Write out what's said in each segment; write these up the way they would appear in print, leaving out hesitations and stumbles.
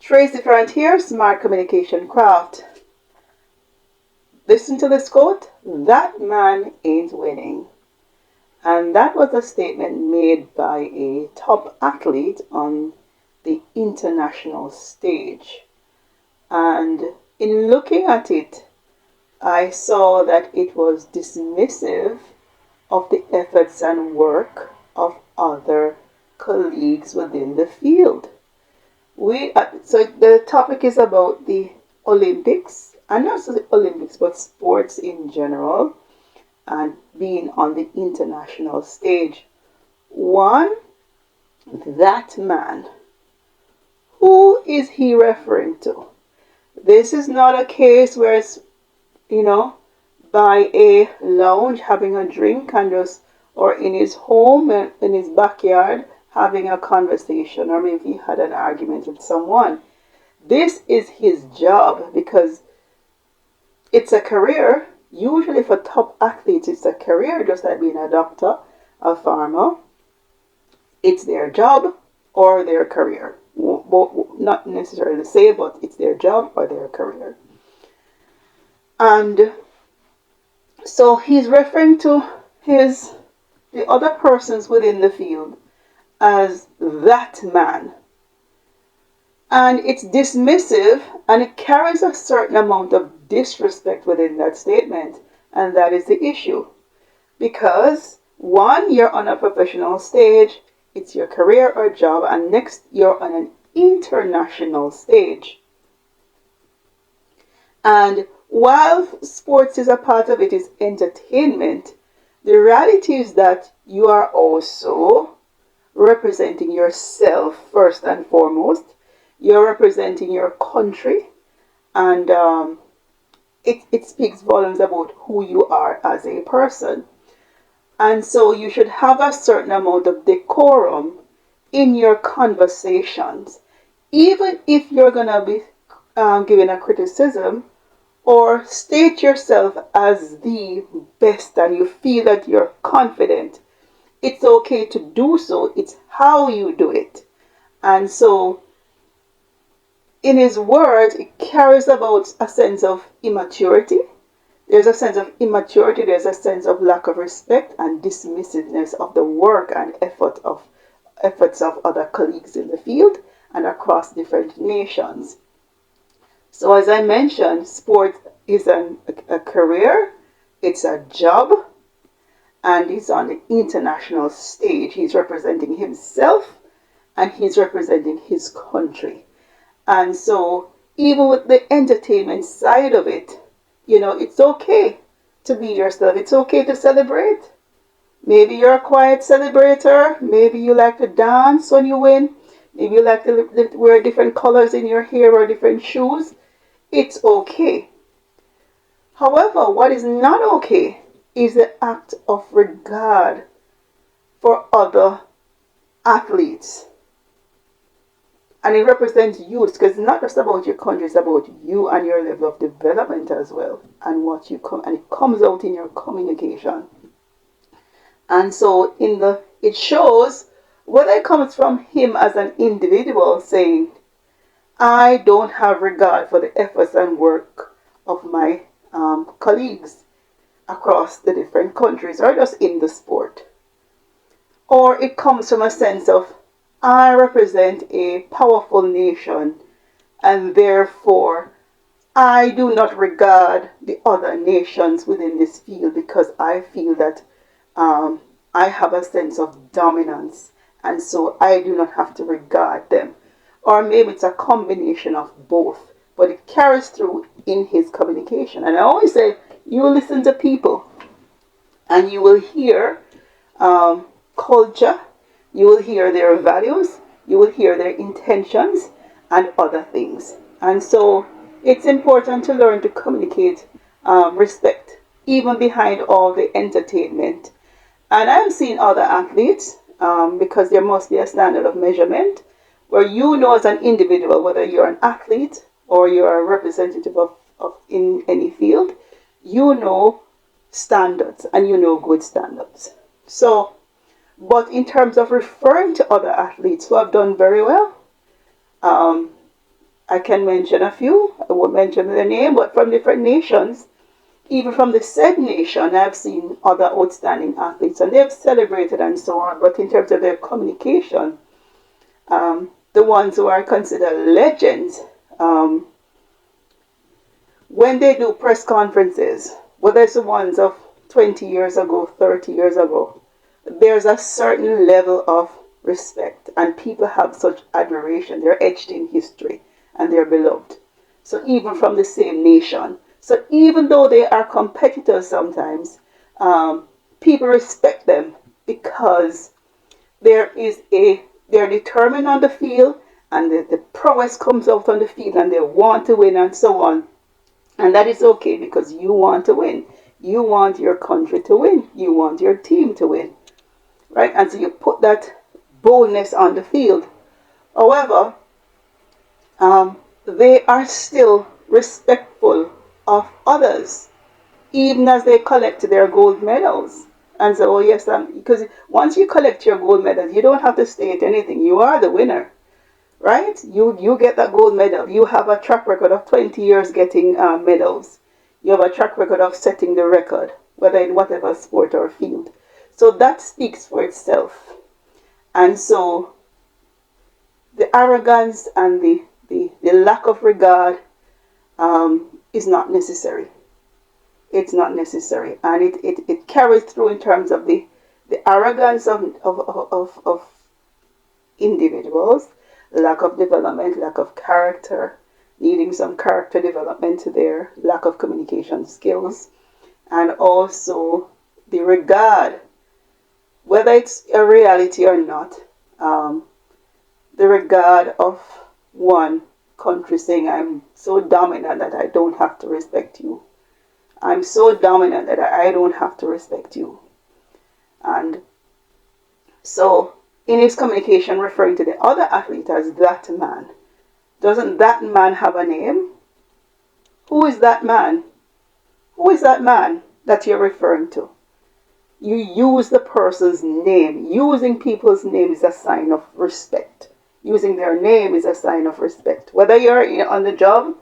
Tracey Ferrant here, Smart Communication Craft. Listen to this quote: that man ain't winning. And that was a statement made by a top athlete on the international stage. And in looking at it, I saw that it was dismissive of the efforts and work of other colleagues within the field. So the topic is about the Olympics, and not just the Olympics, but sports in general, and being on the international stage. One, that man. Who is he referring to? This is not a case where it's, by a lounge having a drink and just, or in his home and in his backyard having a conversation, or maybe he had an argument with someone. This is his job because it's a career. Usually for top athletes, it's a career, just like being a doctor, a farmer. It's their job or their career. Not necessarily the same, but it's their job or their career. And so he's referring to the other persons within the field as that man. And it's dismissive, and it carries a certain amount of disrespect within that statement. And that is the issue. Because, one, you're on a professional stage, it's your career or job, and next, you're on an international stage. And while sports is a part of it, is entertainment, the reality is that you are also representing yourself first and foremost. You're representing your country, and it speaks volumes about who you are as a person. And so you should have a certain amount of decorum in your conversations, even if you're going to be giving a criticism or state yourself as the best and you feel that you're confident. It's okay to do so. It's how you do it. And so in his words, it carries about a sense of immaturity. There's a sense of immaturity. There's a sense of lack of respect and dismissiveness of the work and efforts of other colleagues in the field and across different nations. So as I mentioned, sport is a career. It's a job. And he's on the international stage. He's representing himself and he's representing his country. And so even with the entertainment side of it, it's okay to be yourself. It's okay to celebrate. Maybe you're a quiet celebrator. Maybe you like to dance when you win. Maybe you like to wear different colors in your hair or different shoes. It's okay. However, what is not okay is the act of regard for other athletes. And it represents you, because it's not just about your country, it's about you and your level of development as well, and and it comes out in your communication. And so it shows whether it comes from him as an individual saying, I don't have regard for the efforts and work of my colleagues across the different countries or just in the sport. Or it comes from a sense of, I represent a powerful nation and therefore I do not regard the other nations within this field because I feel that I have a sense of dominance and so I do not have to regard them. Or maybe it's a combination of both, but it carries through in his communication. And I always say, you listen to people and you will hear culture, you will hear their values, you will hear their intentions and other things. And so it's important to learn to communicate respect, even behind all the entertainment. And I've seen other athletes, because there must be a standard of measurement, where you know as an individual, whether you're an athlete or you're a representative of in any field, you know standards and you know good standards. So, but in terms of referring to other athletes who have done very well, I can mention a few. I won't mention their name, but from different nations. Even from the said nation, I've seen other outstanding athletes, and they've celebrated and so on. But in terms of their communication, the ones who are considered legends, when they do press conferences, whether it's the ones of 20 years ago, 30 years ago, there's a certain level of respect, and people have such admiration. They're etched in history, and they're beloved. So even from the same nation. So even though they are competitors sometimes, people respect them because they're determined on the field, and the prowess comes out on the field, and they want to win and so on. And that is okay because you want to win. You want your country to win. You want your team to win. Right? And so you put that boldness on the field. However, they are still respectful of others, even as they collect their gold medals. And so, oh yes, because once you collect your gold medals, you don't have to state anything. You are the winner, right? You get that gold medal. You have a track record of 20 years getting medals. You have a track record of setting the record, whether in whatever sport or field. So that speaks for itself. And so the arrogance and the lack of regard is not necessary. It's not necessary. And it carries through in terms of the arrogance of individuals, lack of development, lack of character, needing some character development there, lack of communication skills, and also the regard, whether it's a reality or not, the regard of one country saying, I'm so dominant that I don't have to respect you. I'm so dominant that I don't have to respect you. And so in his communication referring to the other athlete as that man, doesn't that man have a name? Who is that man? Who is that man that you're referring to? You use the person's name. Using people's name is a sign of respect. Using their name is a sign of respect. Whether you're on the job,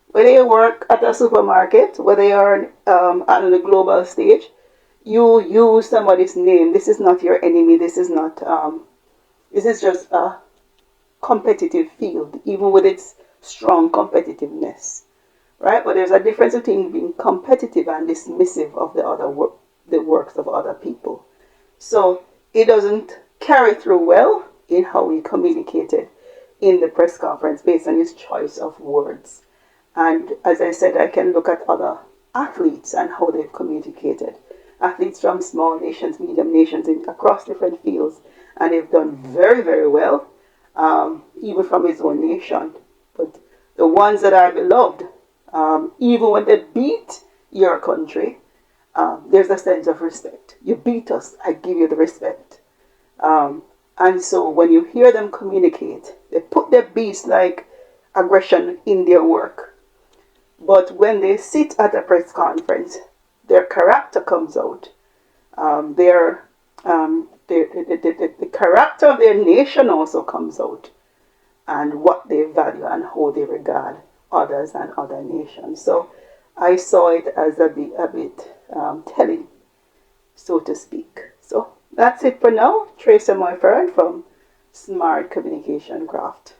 whether you work at a supermarket, whether you're on the global stage, you use somebody's name. This is not your enemy. This is not. This is just a competitive field, even with its strong competitiveness, right? But there's a difference between being competitive and dismissive of the works of other people. So it doesn't carry through well in how he communicated in the press conference based on his choice of words. And as I said, I can look at other athletes and how they've communicated. Athletes from small nations, medium nations, across different fields, and they've done very, very well, even from his own nation. But the ones that are beloved, even when they beat your country, there's a sense of respect. You beat us, I give you the respect. And so when you hear them communicate, they put their beast-like aggression in their work. But when they sit at a press conference, their character comes out. The character of their nation also comes out. And what they value and how they regard others and other nations. So I saw it as a bit telling, so to speak. So that's it for now. Tracey, my friend, from Smart Communication Craft.